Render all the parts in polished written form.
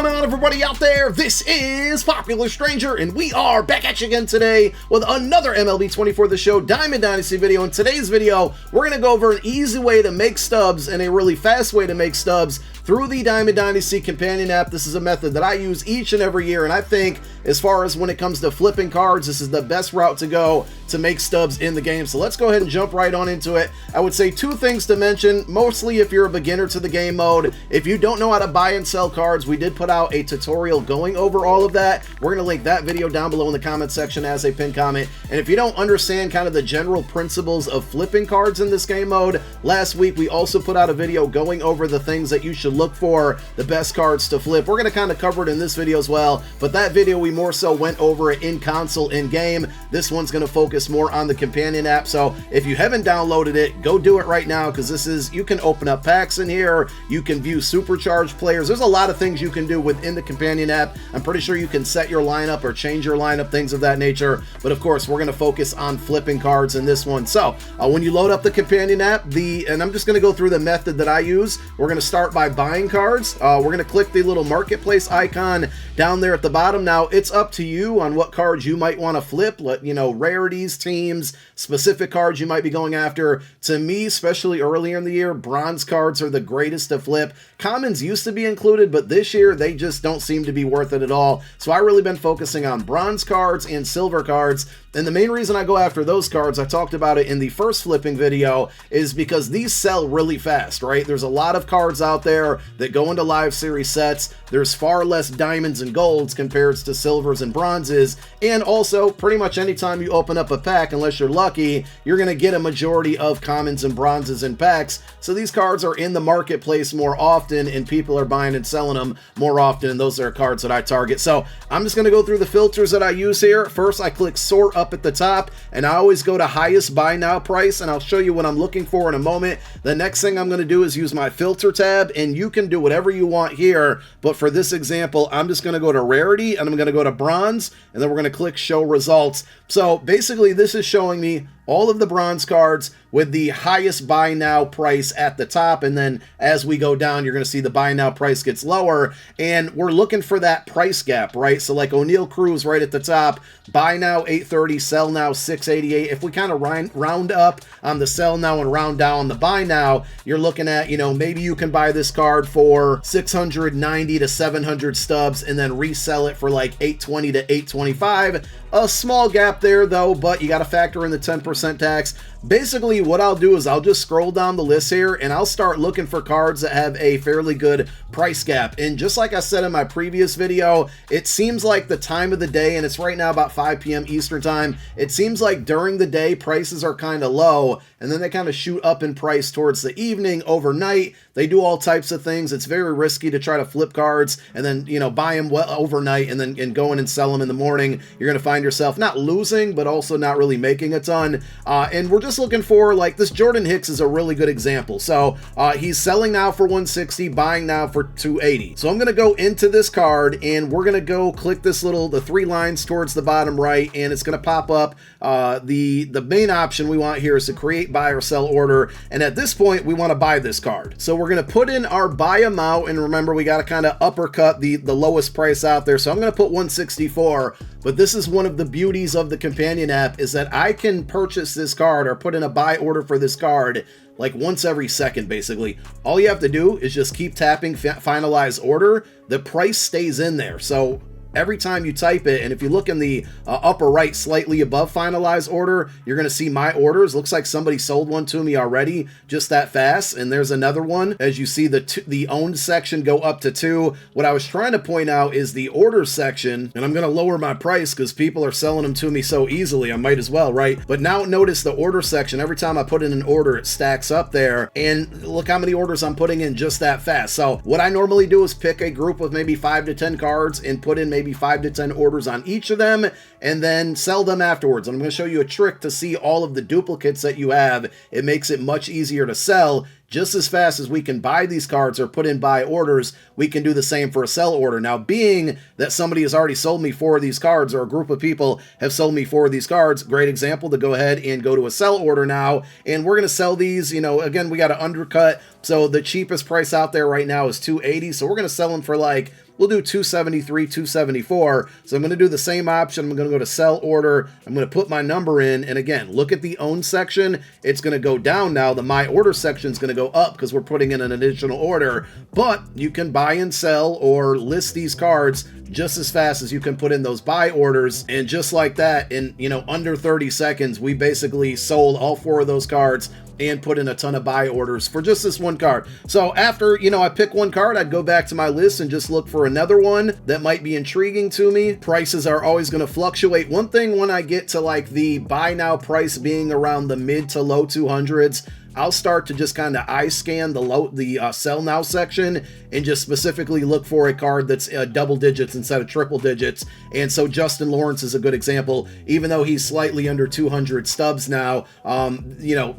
going on, everybody out there? This is Popular Stranger, and we are back at you again today with another MLB 24 The Show Diamond Dynasty video. In today's video, we're going to go over an easy way to make stubs and a really fast way to make stubs through the Diamond Dynasty companion app. This is a method that I use each and every year, and I think as far as when it comes to flipping cards, this is the best route to go to make stubs in the game. So let's go ahead and jump right on into it. I would say two things to mention, mostly if you're a beginner to the game mode. If you don't know how to buy and sell cards, we did put out a tutorial going over all of that. We're going to link that video down below in the comment section as a pinned comment. And if you don't understand kind of the general principles of flipping cards in this game mode, last week we also put out a video going over the things that you should look for, the best cards to flip. We're going to kind of cover it in this video as well, but that video we more so went over it in console, in game. This one's going to focus more on the companion app. So if you haven't downloaded it, go do it right now, because this is, you can open up packs in here, you can view supercharged players. There's a lot of things you can do within the companion app. I'm pretty sure you can set your lineup or change your lineup, things of that nature. But of course, we're going to focus on flipping cards in this one. So when you load up the companion app, and I'm just going to go through the method that I use. We're going to start by buying cards. We're going to click the little marketplace icon down there at the bottom. Now it's up to you on what cards you might want to flip. Rarities, teams, specific cards you might be going after. To me, especially earlier in the year, bronze cards are the greatest to flip. Commons used to be included, but this year they just don't seem to be worth it at all. So I really been focusing on bronze cards and silver cards. And the main reason I go after those cards, I talked about it in the first flipping video, is because these sell really fast, right? There's a lot of cards out there that go into live series sets. There's far less diamonds and golds compared to silvers and bronzes. And also, pretty much anytime you open up a pack, unless you're lucky, you're going to get a majority of commons and bronzes in packs. So these cards are in the marketplace more often, and people are buying and selling them more often. And those are cards that I target. So I'm just going to go through the filters that I use here. First, I click sort up at the top, and I always go to highest buy now price, and I'll show you what I'm looking for in a moment. The next thing I'm going to do is use my filter tab, and you can do whatever you want here, but for this example, I'm just going to go to rarity, and I'm going to go to bronze, and then we're going to click show results. So basically this is showing me all of the bronze cards with the highest buy now price at the top, and then as we go down, you're going to see the buy now price gets lower, and we're looking for that price gap, right? So like O'Neal Cruz right at the top, buy now 830, sell now 688. If we kind of round up on the sell now and round down on the buy now, you're looking at, maybe you can buy this card for 690 to 700 stubs and then resell it for like 820 to 825. A small gap there though, but you got to factor in the 10% tax. Basically, what I'll do is I'll just scroll down the list here, and I'll start looking for cards that have a fairly good price gap. And just like I said in my previous video, it seems like the time of the day, and it's right now about 5 p.m. Eastern time, it seems like during the day prices are kind of low, and then they kind of shoot up in price towards the evening, overnight. They do all types of things. It's very risky to try to flip cards and then, buy them overnight and then go in and sell them in the morning. You're going to find yourself not losing, but also not really making a ton. And we're just looking for, like, this Jordan Hicks is a really good example. So he's selling now for 160, buying now for 280. So I'm going to go into this card, and we're going to go click this the 3 lines towards the bottom right, and it's going to pop up. The main option we want here is to create, buy, or sell order. And at this point, we want to buy this card. So we're going to put in our buy amount, and remember, we got to kind of uppercut the lowest price out there. So I'm going to put 164. But this is one of the beauties of the companion app, is that I can purchase this card or put in a buy order for this card like once every second, basically. All you have to do is just keep tapping finalize order. The price stays in there. So every time you type it, and if you look in the upper right, slightly above finalize order, you're going to see my orders. Looks like somebody sold one to me already just that fast, and there's another one. As you see, the owned section go up to 2. What I was trying to point out is the orders section, and I'm going to lower my price because people are selling them to me so easily, I might as well, right? But now notice the order section. Every time I put in an order, it stacks up there, and look how many orders I'm putting in just that fast. So what I normally do is pick a group of maybe 5 to 10 cards and put in maybe 5 to 10 orders on each of them, and then sell them afterwards. I'm going to show you a trick to see all of the duplicates that you have. It makes it much easier to sell. Just as fast as we can buy these cards or put in buy orders, we can do the same for a sell order. Now, being that somebody has already sold me 4 of these cards, or a group of people have sold me 4 of these cards, great example to go ahead and go to a sell order now. And we're going to sell these, again, we got to undercut. So the cheapest price out there right now is $280. So we're going to sell them for like we'll do 273, 274. So I'm going to do the same option. I'm going to go to sell order. I'm going to put my number in. And again, look at the own section. It's going to go down now. The my order section is going to go up because we're putting in an additional order. But you can buy and sell or list these cards just as fast as you can put in those buy orders. And just like that, in under 30 seconds, we basically sold all 4 of those cards and put in a ton of buy orders for just this one card. So after, I pick one card, I'd go back to my list and just look for another one that might be intriguing to me. Prices are always going to fluctuate. One thing, when I get to like the buy now price being around the mid to low 200s, I'll start to just kind of eye scan the sell now section and just specifically look for a card that's double digits instead of triple digits. And so Justin Lawrence is a good example. Even though he's slightly under 200 stubs now,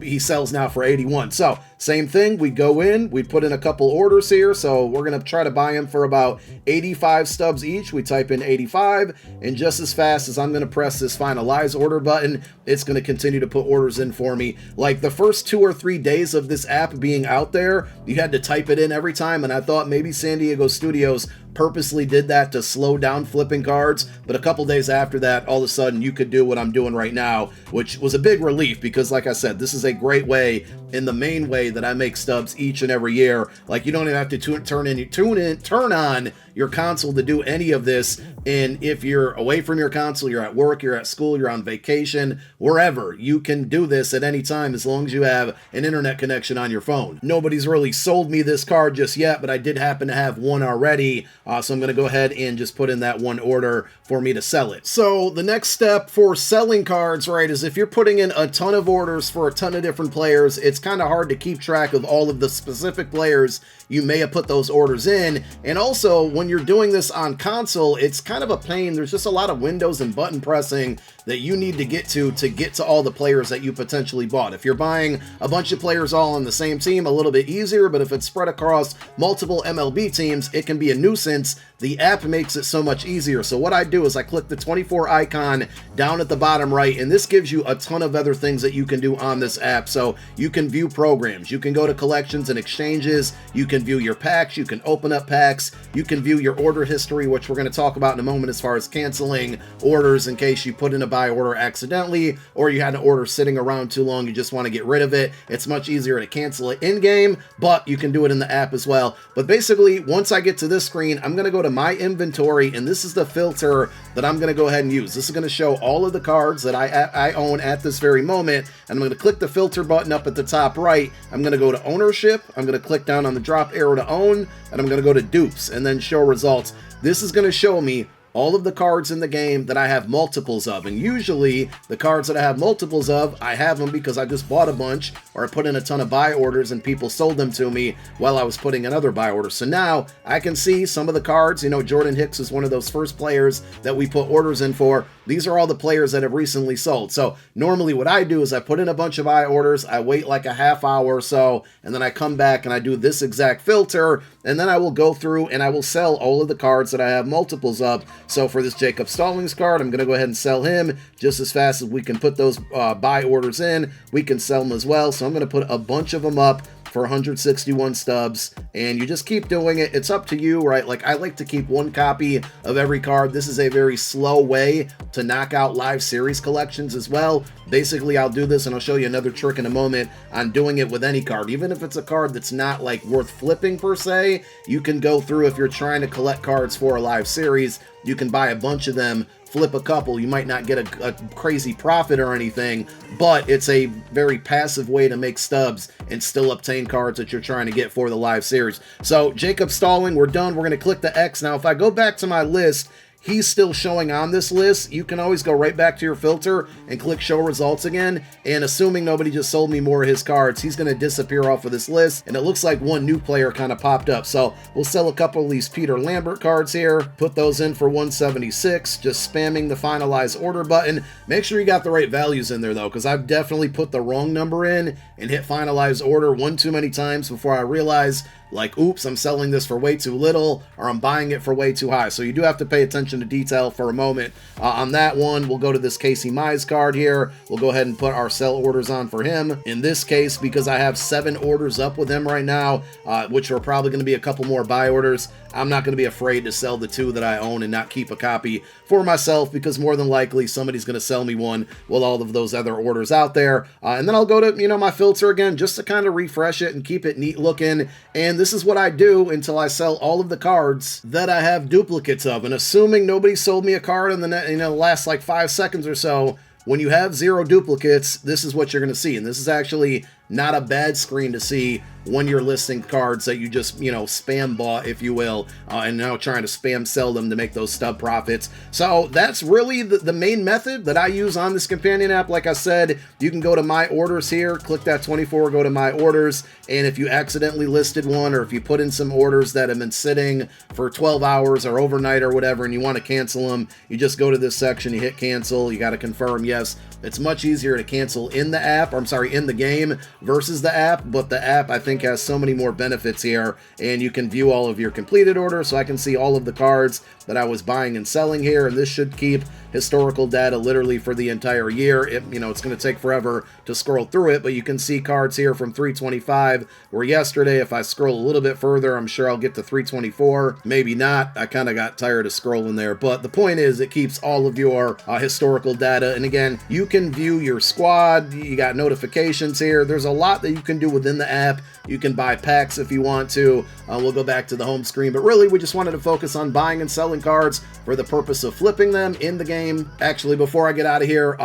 he sells now for 81. So same thing, we go in, we put in a couple orders here. So we're going to try to buy him for about 85 stubs each. We type in 85, and just as fast as I'm going to press this finalize order button, it's going to continue to put orders in for me. Like the first 2 or 3 days of this app being out there, you had to type it in every time, and I thought maybe San Diego Studios purposely did that to slow down flipping cards. But a couple days after that, all of a sudden you could do what I'm doing right now, which was a big relief because, like I said, this is a great way, in the main way that I make stubs each and every year. Like, you don't even have to turn on your console to do any of this. And if you're away from your console, you're at work, you're at school, you're on vacation, wherever, you can do this at any time as long as you have an internet connection on your phone. Nobody's really sold me this card just yet, but I did happen to have one already. So I'm going to go ahead and just put in that one order for me to sell it. So the next step for selling cards, right, is if you're putting in a ton of orders for a ton of different players, it's kind of hard to keep track of all of the specific players you may have put those orders in. And also, when you're doing this on console, it's kind of a pain. There's just a lot of windows and button pressing that you need to get to all the players that you potentially bought. If you're buying a bunch of players all on the same team, a little bit easier, but if it's spread across multiple MLB teams, it can be a nuisance. The app makes it so much easier. So what I do is I click the 24 icon down at the bottom right, and this gives you a ton of other things that you can do on this app. So you can view programs, you can go to collections and exchanges, you can view your packs, you can open up packs, you can view your order history, which we're going to talk about in a moment as far as canceling orders in case you put in a buy order accidentally, or you had an order sitting around too long, you just want to get rid of it. It's much easier to cancel it in game, but you can do it in the app as well. But basically, once I get to this screen, I'm going to go to my inventory, and this is the filter that I'm going to go ahead and use. This is going to show all of the cards that I own at this very moment, and I'm going to click the filter button up at the top right. I'm going to go to ownership, I'm going to click down on the drop arrow to own, and I'm going to go to dupes and then show results. This is going to show me all of the cards in the game that I have multiples of. And usually the cards that I have multiples of, I have them because I just bought a bunch, or I put in a ton of buy orders and people sold them to me while I was putting in other buy orders. So now I can see some of the cards. Jordan Hicks is one of those first players that we put orders in for. These are all the players that have recently sold. So normally what I do is I put in a bunch of buy orders, I wait like a half hour or so, and then I come back and I do this exact filter, and then I will go through and I will sell all of the cards that I have multiples of. So for this Jacob Stallings card, I'm going to go ahead and sell him just as fast as we can put those buy orders in. We can sell them as well. So I'm going to put a bunch of them up for 161 stubs, and you just keep doing it. It's up to you, right? Like, I like to keep one copy of every card. This is a very slow way to knock out live series collections as well. Basically, I'll do this, and I'll show you another trick in a moment on doing it with any card. Even if it's a card that's not like worth flipping per se, you can go through, if you're trying to collect cards for a live series, you can buy a bunch of them, flip a couple. You might not get a crazy profit or anything, but it's a very passive way to make stubs and still obtain cards that you're trying to get for the live series. So Jacob Stalling, we're done. We're going to click the X. Now, if I go back to my list, he's still showing on this list. You can always go right back to your filter and click show results again. And assuming nobody just sold me more of his cards, he's going to disappear off of this list. And it looks like one new player kind of popped up. So we'll sell a couple of these Peter Lambert cards here, put those in for 176, just spamming the finalize order button. Make sure you got the right values in there though, because I've definitely put the wrong number in and hit finalize order one too many times before I realize like, oops, I'm selling this for way too little, or I'm buying it for way too high. So you do have to pay attention to detail for a moment. On that one, we'll go to this Casey Mize card here. We'll go ahead and put our sell orders on for him. In this case, because I have 7 orders up with him right now, which are probably going to be a couple more buy orders, I'm not going to be afraid to sell the 2 that I own and not keep a copy for myself, because more than likely somebody's going to sell me one with all of those other orders out there. And then I'll go to, my filter again, just to kind of refresh it and keep it neat looking. And this is what I do until I sell all of the cards that I have duplicates of. And assuming nobody sold me a card in the last like 5 seconds or so, when you have 0 duplicates, this is what you're going to see. And this is actually not a bad screen to see when you're listing cards that you just, spam bought, if you will, and now trying to spam sell them to make those stub profits. So that's really the main method that I use on this companion app. Like I said, you can go to My Orders here, click that 24, go to My Orders, and if you accidentally listed one, or if you put in some orders that have been sitting for 12 hours or overnight or whatever, and you want to cancel them, you just go to this section, you hit cancel, you got to confirm yes. It's much easier to cancel in the app, or I'm sorry, in the game versus the app, but the app I think has so many more benefits here, and you can view all of your completed orders, so I can see all of the cards that I was buying and selling here, and this should keep historical data literally for the entire year. It's going to take forever to scroll through it, but you can see cards here from 325, where yesterday, if I scroll a little bit further, I'm sure I'll get to 324, maybe not. I kind of got tired of scrolling there, but the point is it keeps all of your historical data, and again, you can view your squad, you got notifications here, there's a lot that you can do within the app. You can buy packs if you want to. We'll go back to the home screen, but really we just wanted to focus on buying and selling cards for the purpose of flipping them in the game. Actually, before I get out of here,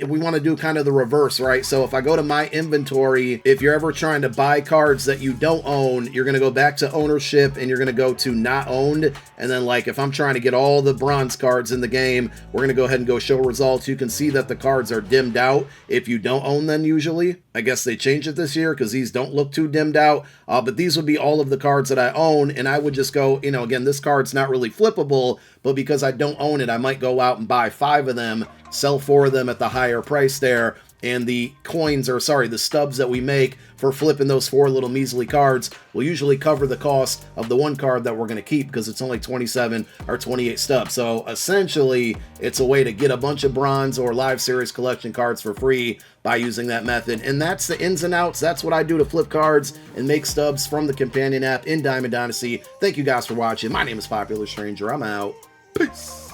we want to do kind of the reverse, right? So if I go to my inventory, if you're ever trying to buy cards that you don't own, you're going to go back to ownership and you're going to go to not owned. And then like if I'm trying to get all the bronze cards in the game, we're going to go ahead and go show results. You can see that the cards are dimmed out if you don't own them usually. I guess they changed it this year because these don't look too dimmed out, but these would be all of the cards that I own, and I would just go, again, this card's not really flippable, but because I don't own it, I might go out and buy 5 of them, sell 4 of them at the higher price there, and the coins, or sorry, the stubs that we make for flipping those 4 little measly cards will usually cover the cost of the one card that we're going to keep, because it's only 27 or 28 stubs. So essentially, it's a way to get a bunch of bronze or live series collection cards for free by using that method. And that's the ins and outs. That's what I do to flip cards and make stubs from the companion app in Diamond Dynasty. Thank you guys for watching. My name is Popular Stranger. I'm out. Peace.